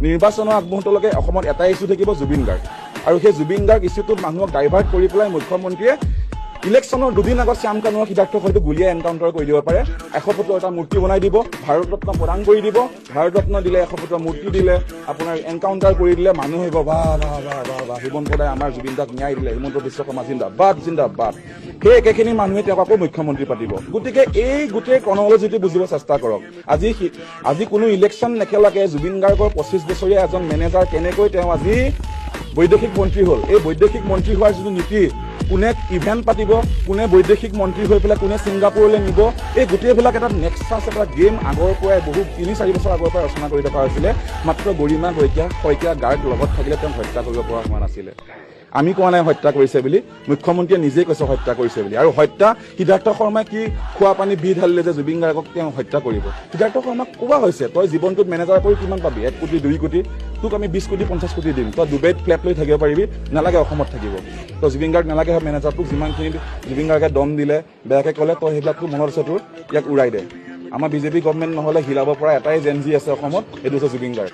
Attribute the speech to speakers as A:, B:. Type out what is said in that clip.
A: নিৰ্বাচনৰ আগমুহূৰ্তলৈকে অসমত এটাই ইছ্যু থাকিব জুবিন গাৰ্গ আৰু সেই জুবিন গাৰ্গ ইছ্যুটোত মানুহক ডাইভাৰ্ট কৰি পেলাই মুখ্যমন্ত্ৰীয়ে ইলেকশ্যনৰ দুদিন আগত শ্যাম কানুৰ সিদ্ধাৰ্থক হয়তো গুলীয়াই এনকাউণ্টাৰ কৰি দিব পাৰে 100 ফুটৰ এটা মূৰ্তি বনাই দিব ভাৰত ৰত্ন প্ৰদান কৰি দিব ভাৰত ৰত্ন দিলে 100 ফুটৰ মূৰ্তি দিলে আপোনাৰ এনকাউণ্টাৰ কৰি দিলে মানুহ হ'ব বাহ হিমন্ত দাই আমাৰ জুবিন দাক ন্যায় দিলে হিমন্ত বিশ্ব শৰ্মা জিন্দাবাদ সেই একেখিনি মানুহে তেওঁক আকৌ মুখ্যমন্ত্ৰী পাতিব গতিকে এই গোটেই ক্ৰনলজিটো বুজিব চেষ্টা কৰক আজি কোনো ইলেকশ্যন নেখেলাকে জুবিন গাৰ্গৰ 25 বছৰীয়া এজন মেনেজাৰ কেনেকৈ তেওঁ আজি বৈদেশিক মন্ত্ৰী হ'ল এই বৈদেশিক মন্ত্ৰী হোৱাৰ যিটো নীতি কোনে ইভেন্ট পাতিব কোনে বৈদেশিক মন্ত্ৰী হৈ পেলাই কোনে ছিংগাপুৰলৈ নিব এই গোটেইবিলাক এটা নেক্সাছ এটা গেম আগৰ পৰাই বহু 3-4 বছৰ আগৰ পৰাই ৰচনা কৰি থকা হৈছিলে মাত্ৰ গৰিমা শইকীয়া গাৰ্গ লগত থাকিলে তেওঁ হত্যা কৰিব পৰা হোৱা নাছিলে আমি কোৱা নাই হত্যা কৰিছে বুলি মুখ্যমন্ত্ৰীয়ে নিজেই কৈছে হত্যা কৰিছে বুলি আৰু হত্যা সিদ্ধাৰ্থ শৰ্মাই কি খোৱা পানী বি ঢালিলে যে জুবিন গাৰ্গক তেওঁ হত্যা কৰিব সিদ্ধাৰ্থ শৰ্মাক কোৱা হৈছে তই জীৱনটোত মেনেজাৰ কৰি কিমান পাবি 1 কোটি 2 কোটি তোক আমি 20 কোটি 50 কোটি দিম তই ডুবাইত ফ্লেট লৈ থাকিব পাৰিবি নালাগে অসমত থাকিব তই জুবিন গাৰ্গ নালাগে মেনেজাৰ তোক যিমানখিনি জুবিন গাৰ্গে দম দিলে বেয়াকে ক'লে তই সেইবিলাক তোৰ মনত আছে তোৰ ইয়াক উৰাই দে আমাৰ বিজেপি গভৰ্ণমেণ্ট নহ'লে হিলাব পৰা এটাই জেনজি আছে অসমত এইটো হৈছে জুবিন গাৰ্গ